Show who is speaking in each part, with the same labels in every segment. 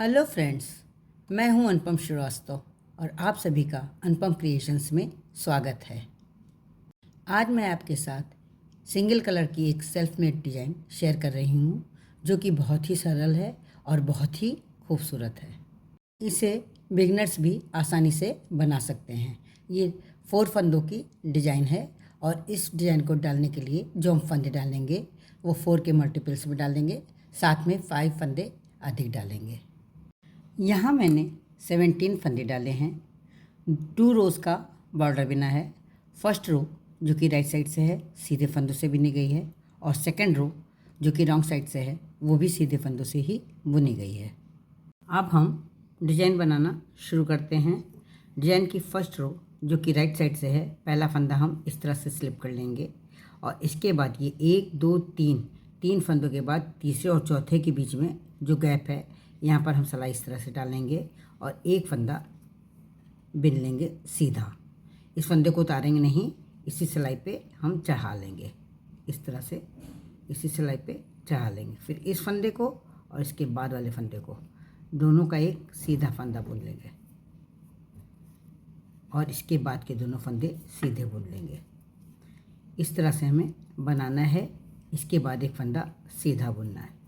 Speaker 1: Hello friends, मैं हूं अनुपम श्रीवास्तव और आप सभी का अनुपम क्रिएशंस में स्वागत है। आज मैं आपके साथ सिंगल कलर की एक सेल्फ मेड डिज़ाइन शेयर कर रही हूं जो कि बहुत ही सरल है और बहुत ही खूबसूरत है। इसे बिगनर्स भी आसानी से बना सकते हैं। ये 4 फंदों की डिज़ाइन है और इस डिज़ाइन को डालने के लिए जो हम फंदे डालेंगे वो 4 के मल्टीपल्स में डालेंगे, साथ में 5 फंदे अधिक डालेंगे। यहाँ मैंने 17 फंदे डाले हैं। 2 रोज़ का बॉर्डर बिना है। फर्स्ट रो जो कि राइट साइड से है सीधे फंदों से बुनी गई है और सेकंड रो जो कि रॉन्ग साइड से है वो भी सीधे फंदों से ही बुनी गई है। अब हम डिज़ाइन बनाना शुरू करते हैं। डिज़ाइन की फर्स्ट रो जो कि राइट साइड से है, पहला फंदा हम इस तरह से स्लिप कर लेंगे और इसके बाद ये 1 2 3 फंदों के बाद तीसरे और चौथे के बीच में जो गैप है यहाँ पर हम सिलाई इस तरह से डालेंगे और एक फंदा बिन लेंगे सीधा। इस फंदे को उतारेंगे नहीं, इसी सिलाई पे हम चढ़ा लेंगे। इस तरह से इसी सिलाई पे चढ़ा लेंगे। फिर इस फंदे को और इसके बाद वाले फंदे को दोनों का एक सीधा फंदा बुन लेंगे और इसके बाद के दोनों फंदे सीधे बुन लेंगे। इस तरह से हमें बनाना है। इसके बाद एक फंदा सीधा बुनना है।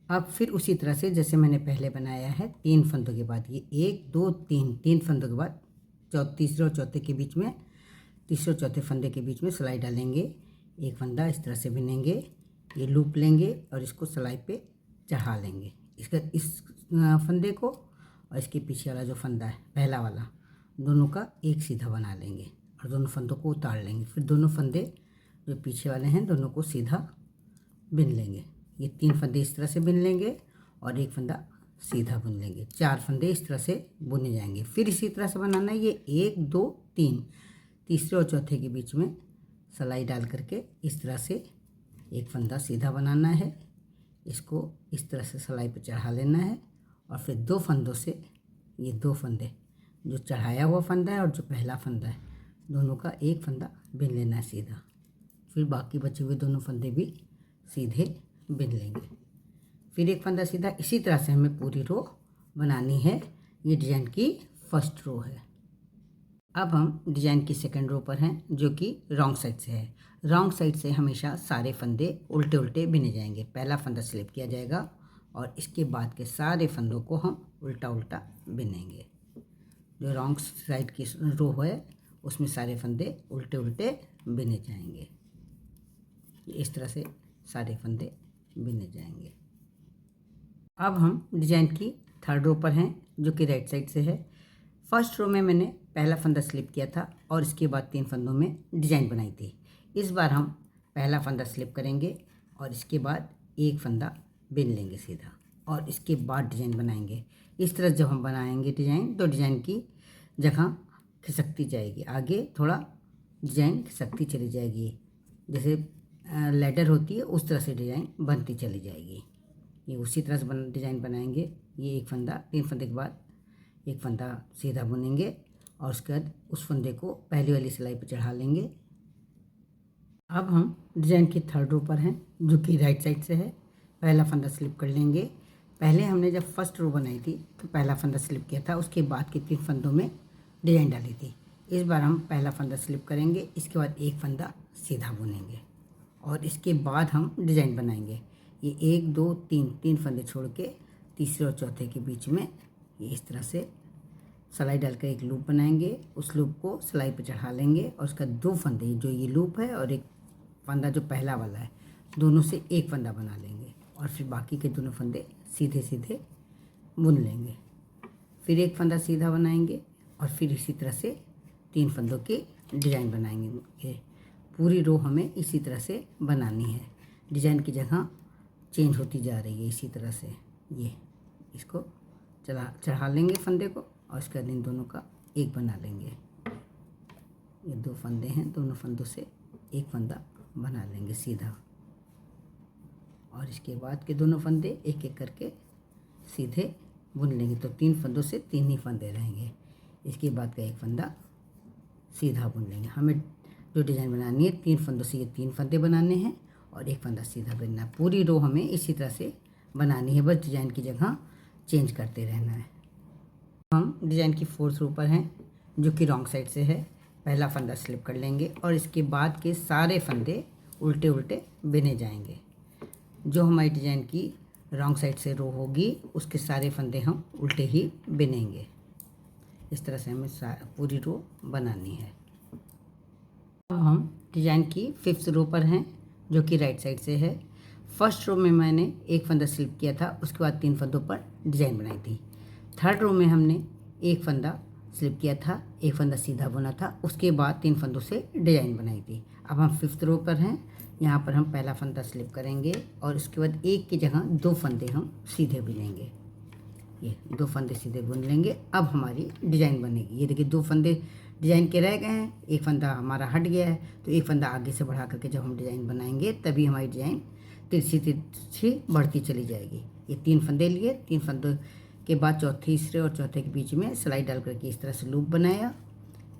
Speaker 1: अब फिर उसी तरह से जैसे मैंने पहले बनाया है, 3 फंदों के बाद ये 1 2 3 फंदों के बाद तीसरे और चौथे के बीच में, तीसरे और चौथे फंदे के बीच में सिलाई डालेंगे। एक फंदा इस तरह से बुनेंगे, ये लूप लेंगे और इसको सिलाई पे चढ़ा लेंगे। इस फंदे को और इसके पीछे वाला जो फंदा है पहला वाला, दोनों का एक सीधा बना लेंगे और दोनों फंदों को उतार लेंगे। फिर दोनों फंदे जो पीछे वाले हैं दोनों को सीधा बुन लेंगे। ये 3 फंदे इस तरह से बुन लेंगे और एक फंदा सीधा बुन लेंगे। 4 फंदे इस तरह से बुने जाएंगे। फिर इसी तरह से बनाना है। ये 1 2 3 तीसरे और चौथे के बीच में सिलाई डाल करके इस तरह से एक फंदा सीधा बनाना है। इसको इस तरह से सिलाई पर चढ़ा लेना है और फिर 2 फंदों से ये 2 फंदे जो चढ़ाया हुआ फंदा है और जो पहला फंदा है दोनों का एक फंदा बुन लेना है सीधा। फिर बाकी बचे हुए दोनों फंदे भी सीधे बुन लेंगे। फिर एक फंदा सीधा। इसी तरह से हमें पूरी रो बनानी है। ये डिज़ाइन की फर्स्ट रो है। अब हम डिज़ाइन की सेकंड रो पर हैं जो कि रॉन्ग साइड से है। रॉन्ग साइड से हमेशा सारे फंदे उल्टे उल्टे बुने जाएंगे। पहला फंदा स्लिप किया जाएगा और इसके बाद के सारे फंदों को हम उल्टा उल्टा बुनेंगे। जो रॉन्ग साइड की रो है उसमें सारे फंदे उल्टे उल्टे बुने जाएंगे। इस तरह से सारे फंदे बुने जाएंगे। अब हम डिज़ाइन की थर्ड रो पर हैं जो कि राइट साइड से है। फर्स्ट रो में मैंने पहला फंदा स्लिप किया था और इसके बाद 3 फंदों में डिज़ाइन बनाई थी। इस बार हम पहला फंदा स्लिप करेंगे और इसके बाद एक फंदा बुन लेंगे सीधा और इसके बाद डिज़ाइन बनाएंगे। इस तरह जब हम बनाएंगे डिज़ाइन तो डिज़ाइन की जगह खिसकती जाएगी, आगे थोड़ा डिज़ाइन खिसकती चली जाएगी। जैसे लैडर होती है उस तरह से डिज़ाइन बनती चली जाएगी। ये उसी तरह से डिज़ाइन बनाएंगे। ये एक फंदा, 3 फंदे के बाद एक फंदा सीधा बुनेंगे और उसके बाद उस फंदे को पहली वाली सिलाई पर चढ़ा लेंगे। अब हम डिज़ाइन की थर्ड रो पर हैं जो कि राइट साइड से है। पहला फंदा स्लिप कर लेंगे। पहले हमने जब फर्स्ट रो बनाई थी तो पहला फंदा स्लिप किया था, उसके बाद के 3 फंदों में डिज़ाइन डाली थी। इस बार हम पहला फंदा स्लिप करेंगे, इसके बाद एक फंदा सीधा बुनेंगे और इसके बाद हम डिज़ाइन बनाएंगे। ये 1 2 3 फंदे छोड़ के तीसरे और चौथे के बीच में ये इस तरह से सिलाई डालकर एक लूप बनाएंगे। उस लूप को सिलाई पर चढ़ा लेंगे और उसका 2 फंदे जो ये लूप है और एक फंदा जो पहला वाला है दोनों से एक फंदा बना लेंगे और फिर बाकी के दोनों फंदे सीधे सीधे बुन लेंगे। फिर एक फंदा सीधा बनाएंगे और फिर इसी तरह से 3 फंदों के डिज़ाइन बनाएंगे। पूरी रो हमें इसी तरह से बनानी है। डिज़ाइन की जगह चेंज होती जा रही है। इसी तरह से ये इसको चढ़ा लेंगे फंदे को और उसके बाद इन दोनों का एक बना लेंगे। ये 2 फंदे हैं, दोनों फंदों से एक फंदा बना लेंगे सीधा और इसके बाद के दोनों फंदे एक एक करके सीधे बुन लेंगे। तो 3 फंदों से 3 ही फंदे रहेंगे। इसके बाद का एक फंदा सीधा बुन लेंगे। हमें जो डिज़ाइन बनानी है 3 फंदों से ये 3 फंदे बनाने हैं और एक फंदा सीधा बुनना है। पूरी रो हमें इसी तरह से बनानी है, बस डिज़ाइन की जगह चेंज करते रहना है। हम डिज़ाइन की 4th रो पर हैं जो कि रॉन्ग साइड से है। पहला फंदा स्लिप कर लेंगे और इसके बाद के सारे फंदे उल्टे उल्टे बिने जाएंगे। जो हमारी डिज़ाइन की रॉन्ग साइड से रो होगी उसके सारे फंदे हम उल्टे ही बिनेंगे। इस तरह से हमें पूरी रो बनानी है। अब हम डिज़ाइन की 5th रो पर हैं जो कि राइट साइड से है। फर्स्ट रो में मैंने एक फंदा स्लिप किया था, उसके बाद 3 फंदों पर डिज़ाइन बनाई थी। 3rd रो में हमने एक फंदा स्लिप किया था, एक फंदा सीधा बुना था, उसके बाद 3 फंदों से डिज़ाइन बनाई थी। अब हम 5th रो पर हैं। यहाँ पर हम पहला फंदा स्लिप करेंगे और उसके बाद एक की जगह 2 फंदे हम सीधे बुनेंगे। ये 2 फंदे सीधे बुन लेंगे। अब हमारी डिज़ाइन बनेगी। ये देखिए 2 फंदे डिज़ाइन के रह गए हैं, एक फंदा हमारा हट गया है, तो एक फंदा आगे से बढ़ा करके जब हम डिज़ाइन बनाएंगे तभी हमारी डिज़ाइन तिरछी तिरछी बढ़ती चली जाएगी। ये 3 फंदे लिए, 3 फंदों के बाद तीसरे और चौथे के बीच में सिलाई डाल करके इस तरह से लूप बनाया।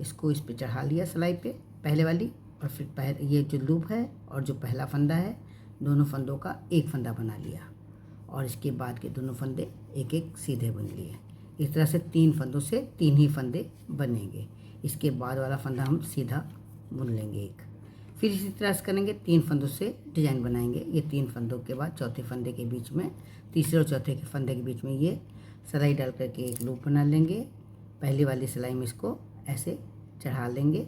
Speaker 1: इसको इस पे चढ़ा लिया सिलाई पे पहले वाली, और फिर ये जो लूप है और जो पहला फंदा है दोनों फंदों का एक फंदा बना लिया और इसके बाद के दोनों फंदे एक एक सीधे बुन लिए। इस तरह से 3 फंदों से 3 ही फंदे बनेंगे। इसके बाद वाला फंदा हम सीधा बुन लेंगे एक। फिर इसी तरह से करेंगे, 3 फंदों से डिज़ाइन बनाएंगे। ये 3 फंदों के बाद चौथे फंदे के बीच में, तीसरे और चौथे के फंदे के बीच में ये सिलाई डाल करके एक लूप बना लेंगे। पहली वाली सिलाई में इसको ऐसे चढ़ा लेंगे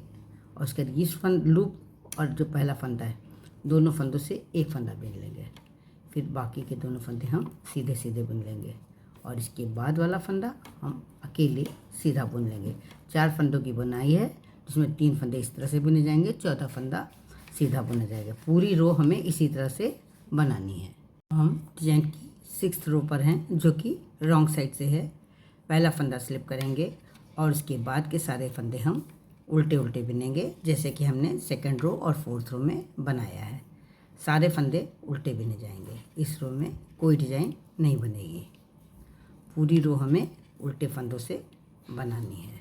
Speaker 1: और उसके बाद इस लूप और जो पहला फंदा है दोनों फंदों से एक फंदा बुन लेंगे। फिर बाकी के दोनों फंदे हम सीधे सीधे बुन लेंगे और इसके बाद वाला फंदा हम अकेले सीधा बुन लेंगे। 4 फंदों की बुनाई है जिसमें 3 फंदे इस तरह से बुने जाएंगे, चौथा फंदा सीधा बुना जाएगा। पूरी रो हमें इसी तरह से बनानी है। हम डिज़ाइन की 6th रो पर हैं जो कि रॉन्ग साइड से है। पहला फंदा स्लिप करेंगे और उसके बाद के सारे फंदे हम उल्टे उल्टे बिनेंगे जैसे कि हमने 2nd रो और 4th रो में बनाया है। सारे फंदे उल्टे बिने जाएंगे। इस रो में कोई डिज़ाइन नहीं बनेगी। पूरी रो हमें उल्टे फंदों से बनानी है।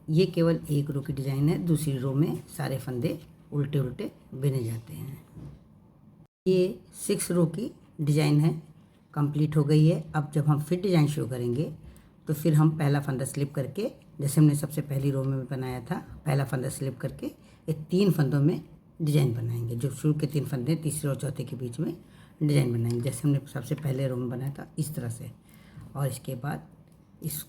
Speaker 1: ये केवल एक रो की डिज़ाइन है, दूसरी रो में सारे फंदे उल्टे उल्टे बिने जाते हैं। ये 6 रो की डिज़ाइन है, कंप्लीट हो गई है। अब जब हम फिर डिज़ाइन शुरू करेंगे तो फिर हम पहला फंदा स्लिप करके, जैसे हमने सबसे पहली रो में बनाया था, पहला फंदा स्लिप करके ये 3 फंदों में डिज़ाइन बनाएंगे। जो शुरू के 3 फंदे तीसरे और चौथे के बीच में डिज़ाइन बनाएंगे जैसे हमने सबसे पहले रो में बनाया था इस तरह से। और इसके बाद इस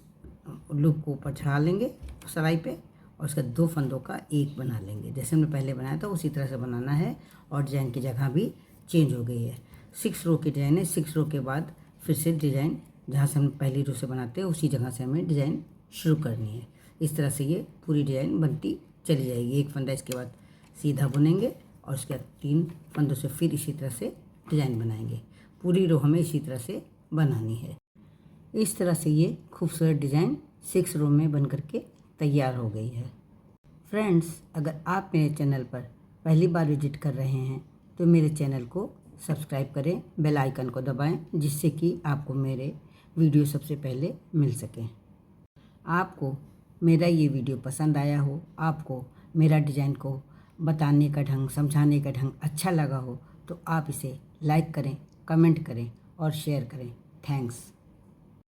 Speaker 1: लूप को ऊपर चढ़ा लेंगे सिलाई पे और उसका 2 फंदों का एक बना लेंगे जैसे हमने पहले बनाया था उसी तरह से बनाना है। और डिज़ाइन की जगह भी चेंज हो गई है। 6 रो की डिज़ाइन है। 6 रो के बाद फिर से डिज़ाइन जहाँ से हम पहली रो से बनाते हैं उसी जगह से हमें डिज़ाइन शुरू करनी है। इस तरह से ये पूरी डिज़ाइन बनती चली जाएगी। एक फंदा इसके बाद सीधा बुनेंगे और उसके बाद 3 फंदों से फिर इसी तरह से डिज़ाइन बनाएंगे। पूरी रो हमें इसी तरह से बनानी है। इस तरह से ये खूबसूरत डिज़ाइन 6 रो में बन करके तैयार हो गई है। फ्रेंड्स, अगर आप मेरे चैनल पर पहली बार विजिट कर रहे हैं तो मेरे चैनल को सब्सक्राइब करें, बेल आइकन को दबाएं जिससे कि आपको मेरे वीडियो सबसे पहले मिल सकें। आपको मेरा ये वीडियो पसंद आया हो, आपको मेरा डिज़ाइन को बताने का ढंग, समझाने का ढंग अच्छा लगा हो तो आप इसे लाइक करें, कमेंट करें और शेयर करें। थैंक्स।